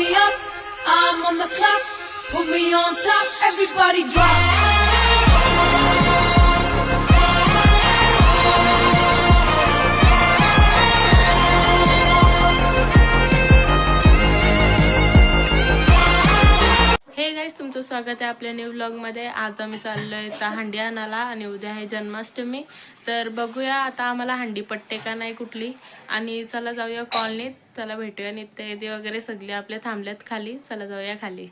me up, I'm on the clock. Put me on top, everybody drop. Hey guys, तुमचं स्वागत आहे आपल्या new व्लॉगमध्ये. आज आम्ही चाललोय हंडी आणायला आणि उद्या आहे जन्माष्टमी. तर बघूया आता आम्हाला हंडी पट्टे का नाही कुठली. आणि चला जाऊया कॉलनीत. चला भेटूया. नित्य वगैरे सगळे आपले थांबल्यात खाली. चला जाऊया खाली.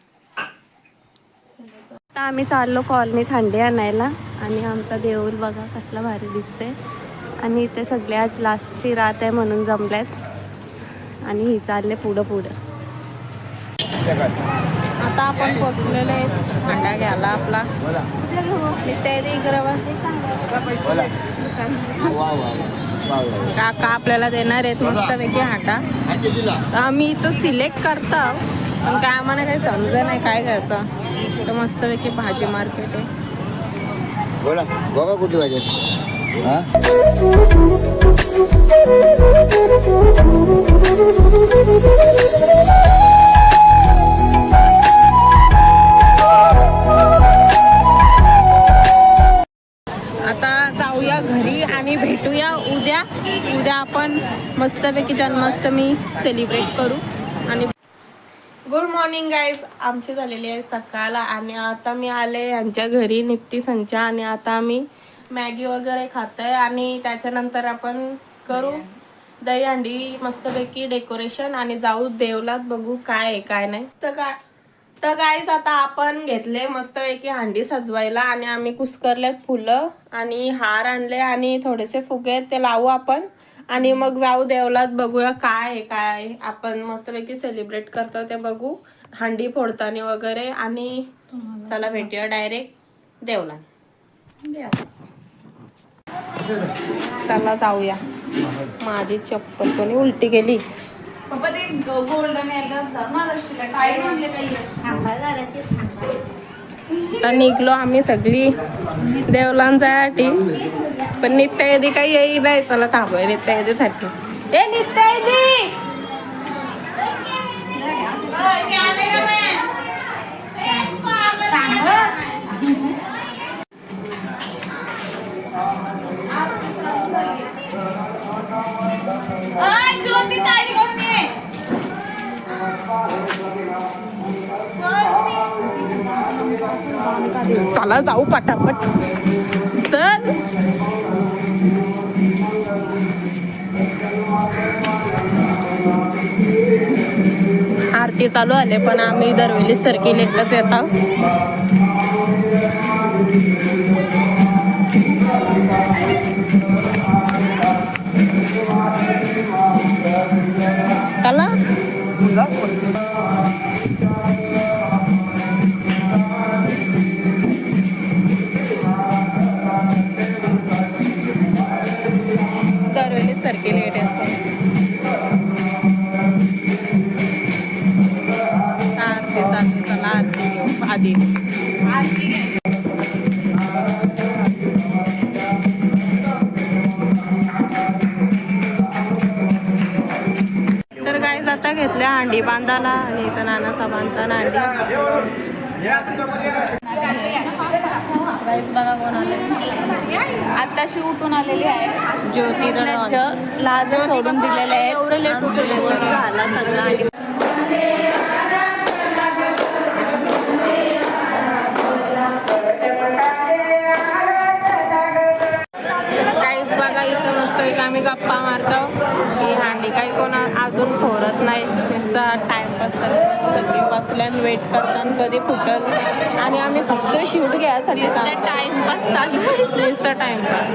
आता आम्ही चाललो कॉलनीत हंडी आणायला आणि आमचा देऊळ बघा कसला भारी दिसते. आणि इथे सगळे आज लास्टची रात आहे म्हणून जमल्यात आणि ही चालले पुढं पुढं. आता आपण पोचलेले आहेत हंडा घ्यायला आपला. काका आपल्याला देणार आहेत मस्तपैकी हांडा. आम्ही इथं सिलेक्ट करता पण काय आम्हाला काही समजा नाही काय घ्यायचं. तर मस्तपैकी भाजी मार्केट आहे. बोला बघा कुठली भाजी. आता जाऊया घरी आणि भेटूया उद्या. उद्या आपण मस्तपैकी जन्माष्टमी सेलिब्रेट करू. आणि गुड मॉर्निंग गाईज. आमची झालेली आहे सकाळ आणि आता मी आले यांच्या घरी नित्ती संचा. आणि आता आम्ही मॅगी वगैरे खातोय आणि त्याच्यानंतर आपण करू दहीहंडी मस्तपैकी डेकोरेशन आणि जाऊ देवलात बघू काय आहे काय नाही. तर गाईज आता आपण घेतले मस्तपैकी हंडी सजवायला आणि आम्ही कुस्करले फुलं आणि हार आणले आणि थोडेसे फुगे ते लावू आपण. आणि मग जाऊ देवलात बघूया काय आहे आपण मस्तपैकी सेलिब्रेट करतो ते बघू हंडी फोडताना वगैरे. आणि चला भेटूया डायरेक्ट देवलात. चला जाऊया. माझी चप्पल कोणी उलटी गेली. तर निघलो आम्ही सगळी देवलां जायसाठी. पण नित्यादी काही येई नाही. चला थांबूया नित्यादीसाठी. ए नित्यादी चला जाऊ पटापट. चल आरती चालू आले पण आम्ही दरवेळी सरकी एकच येतो. चला दरवेळी सरकी लेट येतो. आरती चालते. चला आरती घेऊ आधी. तर गाईज आता घेतल्या हंडी बांधायला आणि इथं नानासा बांधताना हंडी. गाईज बघा कोण आले. आताशी उठून आलेली आहे ज्योती. लाज सोडून दिलेले आहे. एवढं लेट झाला सगळं. आणि बघा इथं मस्त आम्ही गप्पा मारतो. ही हंडी काही कोण अजून फोरत नाही. नुसता टाइमपास सगळी बसल्यान वेट करतात कधी फुटल. आणि आम्ही फक्त शूट घ्यायसाठी टाइमपास चालू. नुसतं टाइमपास.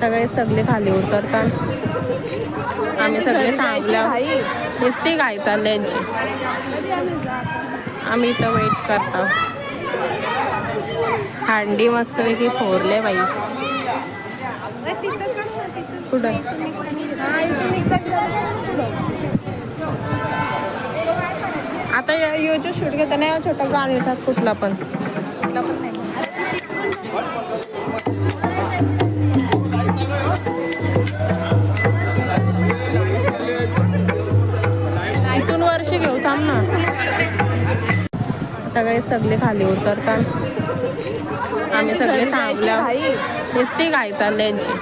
सगळे सगळे खाली उतरतात. आम्ही सगळे थांबल्या. नुसती काय चालली यांची. आम्ही इथं वेट करतो. हांडी मस्तपैकी फोरले बाई. कुठं आता योजो शूट घेताना छोटा गाण येतात कुठला पण इथून वर्षी घेऊ थांब ना. आता काही सगळे खाली उतरतात. आम्ही सगळे थांबल्या. नुसती घाई चालली यांची.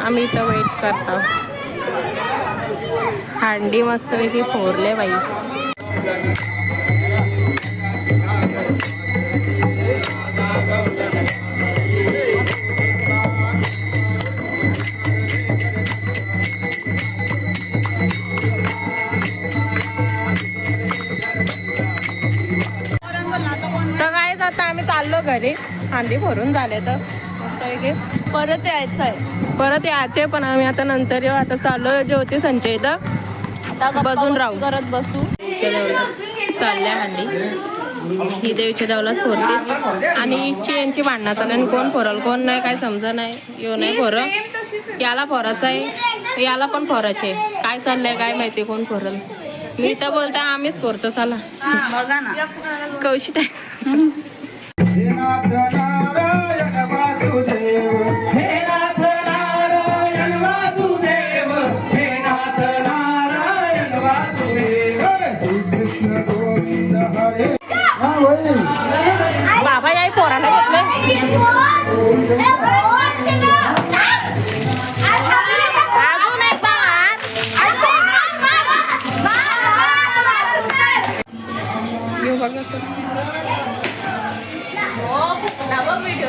आम्ही इथं वेट करतो. हांडी मस्तपैकी फोरले बाई. तर काय आता आम्ही चाललो घरी. हांडी भरून झाले तर मस्तपैकी परत यायचं आहे. परत यायचे पण आम्ही आता नंतर येऊ. आता चाललो ज्योती संचय इथं बसून राहू करत बसू. चालल्या हांडी. ही देवीच्या देवलात फोरते आणि हिची यांची भांडणं चालली. आणि कोण फोरल कोण नाही काय समजा नाही. यो नाही फोर याला फोराचं आहे याला पण फोराचे. काय चाललंय काय माहिती कोण फोरल. मी तर बोलता आम्हीच फोरतो. चला बघा ना कौशिक बाबा याय पोराला घेतलं.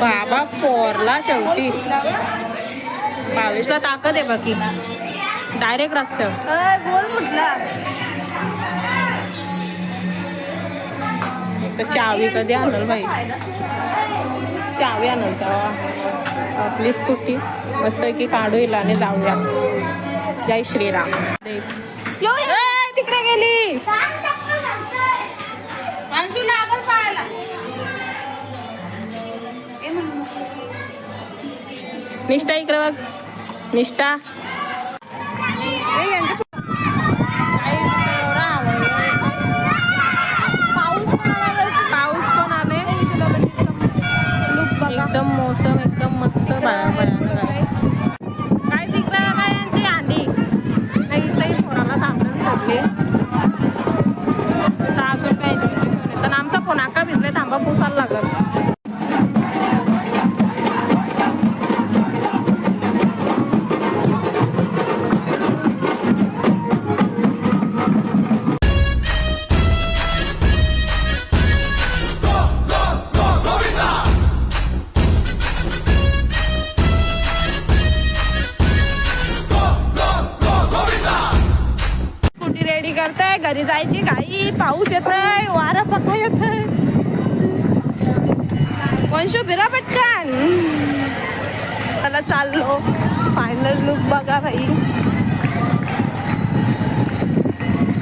बाबा पोरला शेवटी 22ला ताकद आहे बाकी डायरेक्ट रस्त्यावर. गोल म्हटला. चावी कधी आणल बाई. चावी आणल तेव्हा आपली स्कूटी मस्त की काढू येईल आणि जाऊया. जय श्रीराम. तिकडे गेली निष्ठा. इकडे बघ निष्ठा. पाऊस पण आले. एकदम मौसम एकदम मस्त भयानक आहे. काय तिकडे काय यांची हांडी नाही. इथंही फोनाला थांबलं सगळे. अजून काय तर आमचा फोन आका भिजले. थांबा पुसायला लागल. घरी जायची घाई. पाऊस येतोय वारा पका येतोय. वंशू बिरा पटकन. त्याला चाललो. फायनल लुक बघा भाई.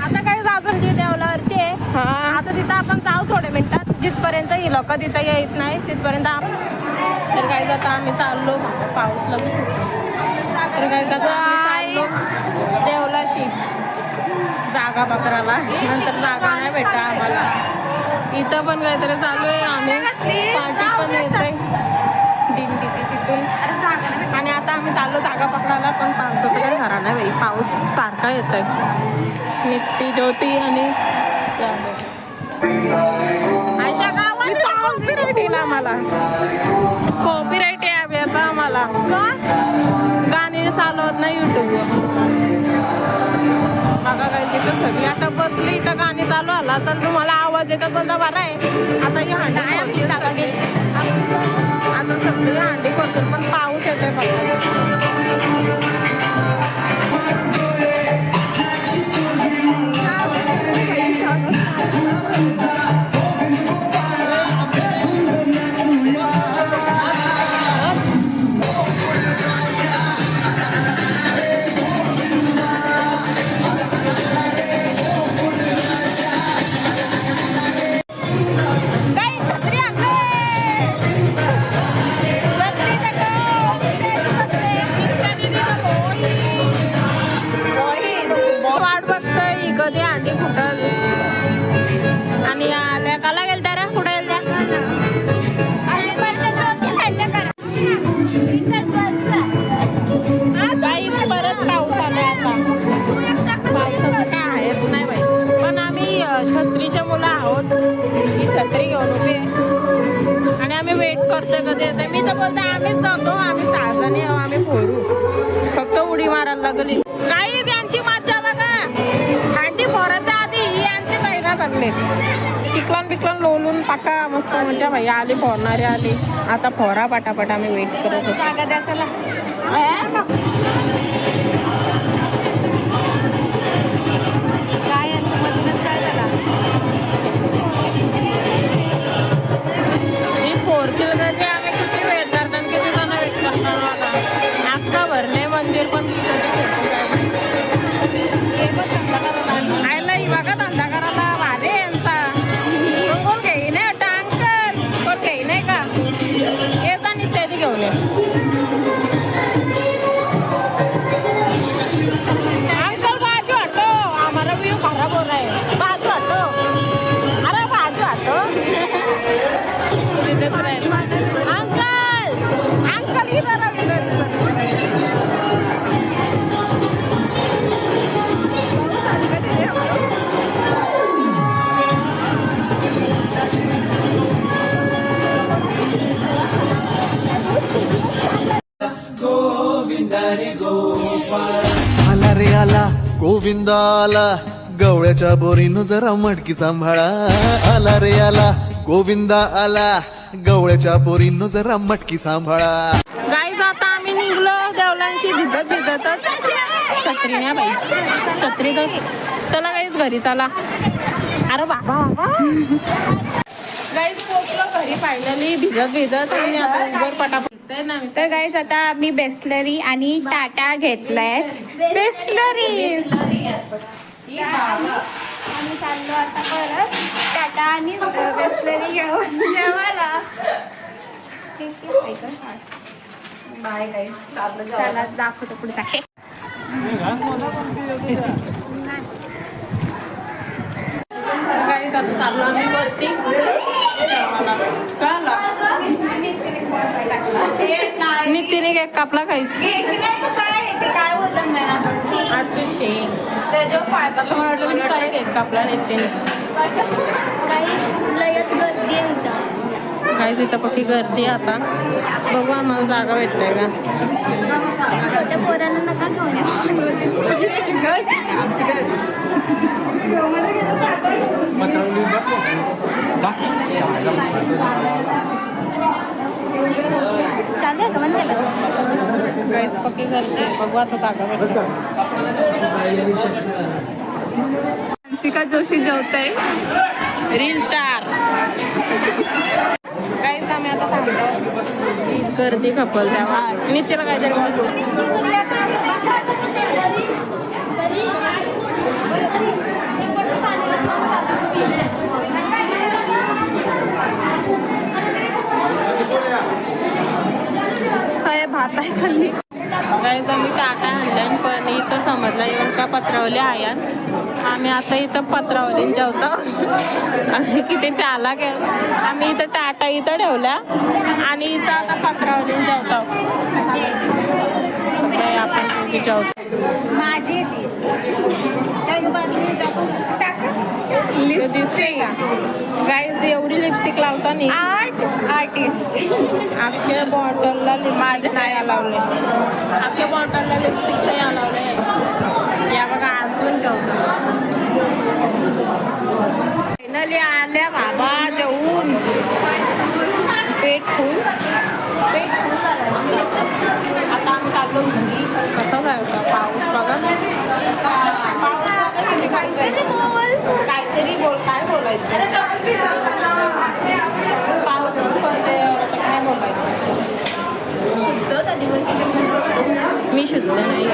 आता काय अजून जी देवलावरचे आता तिथं आपण जाऊ थोड्या मिनिटात. जिथपर्यंत ही लोक तिथं येत नाही तिथपर्यंत. तर काय जाता आम्ही चाललो. पाऊस लागू तर काय जाता देवलाशी जागा पत्राला. नंतर जागा नाही भेटा आम्हाला. इथं पण काहीतरी चालू आहे. आम्ही पार्टी पण येतोय दिंडी तिथून. आणि आता आम्ही चाललो जागा पकडायला. पण पावसाचं काही खरा नाही बाई. पाऊस सारखा येतोय. नित्ती ज्योती आणि आयशा गावात कॉपीराईट येईल आम्हाला. कॉपीराईट आहे याचा आम्हाला. गाणी चालवत नाही युट्यूबवर. बघा काय तिथं सगळी आता बसली. तर गाणी चालू आला तर तुम्हाला आवाज येतात बोलता बरा आहे. आता ही हांडी आता सगळी हांडी करतो. पण पाऊस येतोय बघा. देते. मी तर बोलते आम्हीच जातो, आम्ही 6 जणी आहो, आम्ही पोरू फक्त उडी मारायला लागली. काही त्यांची मज्जा बघा. आधी पोराच्या आधी ही यांची बहिणा बनले. चिकलन बिकलन लोलून पाका मस्त मजा. भाई आली फोडणारे आली. आता फोरा पटापट आम्ही वेट करत होतो. जागा द्या चला. काय मधूनच काय झाला? मी फोडतील कधी आम्ही किती वेट करतात, किती जण वेट करणार बघा. अख्खा भरले मंदिर पण आयला ही बघा धंदा करायला भारी आहे यांचा. कोण घेई नाही वाटतं अंकल, कोण घेई नाही का? येता नित्याची घेऊन ये. अंकल बाजू हटो, हमारा व्यू खराब हो रहा है. बाजू हटो, अरे बाजू हटो. अंकल अंकल इधर आओ, आला रे आला गोविंद आला, गवळ्याच्या बोरीनं जरा मडकी सांभाळा. आला रे आला गोविंद आला, गवळ्याच्या बोरीनं जरा मटकी सांभाळा. गाईज आता आम्ही निघलो देवलांशी भिजत भिजतच. छत्री नाही बाई, छत्री तर चला गाईज घरी चला. अरे बाबा गाईज पोचलो घरी फायनली भिजत भिजत. आणि आता उबर पटापट ना. तर गाईज आता आम्ही बेसलरी आणि टाटा घेतलाय. बेसलरी आम्ही चाललो आता परत टाटा आणि बेसलरी घेऊन जेवायला. बाय गाईज, चला दाखवतो पुढचा. गाईज आता चाललो आम्ही वरती. नितीने केक कापला काहीच. काय बोलतात नाही आजची शेंग त्याच्यावर पायपाला म्हटलं मी काय केक कापला नितीने. लयच गर्दी आहे इथं. काहीच इथं पक्की गर्दी. आता बघू आम्हाला जागा भेटते का. छोट्या पोरांना नका घेऊन चालू आहे का बंद केलं? काहीच पक्की गर्दी. बघू आता जागा भेटते. हंसिका जोशी जेवतय. Reel star. काहीच आम्ही आता थांबलो. गर्दी खपल तेव्हा नित्याला काहीतरी काय भात आहे खाल्ली. काहीच आम्ही टाटा आणल्या पण इथं समजला येऊन का पत्रावली आया. आम्ही आता इथं पत्रावलीन जेवतो. आणि किती चालाक आहे. आम्ही इथं टाटा इथं ठेवल्या आणि इथं आता पत्रावलीन जेवतो. आपण जेवतो. माझी दिसते का गाईज एवढी लिपस्टिक लावता नाही. आर्टिस्ट अख्ख्या बॉटलला माझं नाही लावले. अख्ख्या बॉटलला लिपस्टिक नाही लावले. या बघा अजून जेवतो. फायनली आल्या बाबा जेवून. पेट फुल आता आम्ही चाललो घरी. कसं जायचं पाऊस बघा. काहीतरी बोल. काय बोलायचं पाऊस पडते काय बोलायचं. शुद्ध मी शुद्ध नाही.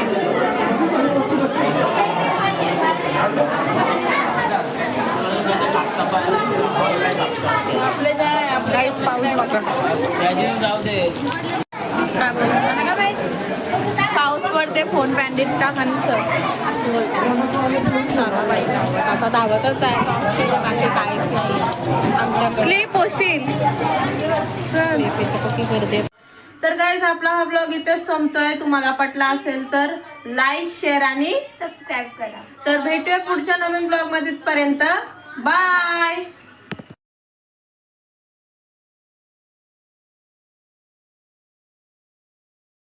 काहीच पाऊस बघा. काय बोलतो पाऊस पडते फोन बँडेज टाका. आता धावतच जायचं बाकी काहीच नाही आमच्याकडे. स्लीप होशील. तर गाईज आपला हा ब्लॉग इथेच संपतोय. तुम्हाला पटला असेल तर लाईक शेअर आणि सबस्क्राईब करा. तर भेटूया पुढच्या नवीन ब्लॉग मध्ये. पर्यंत बाय.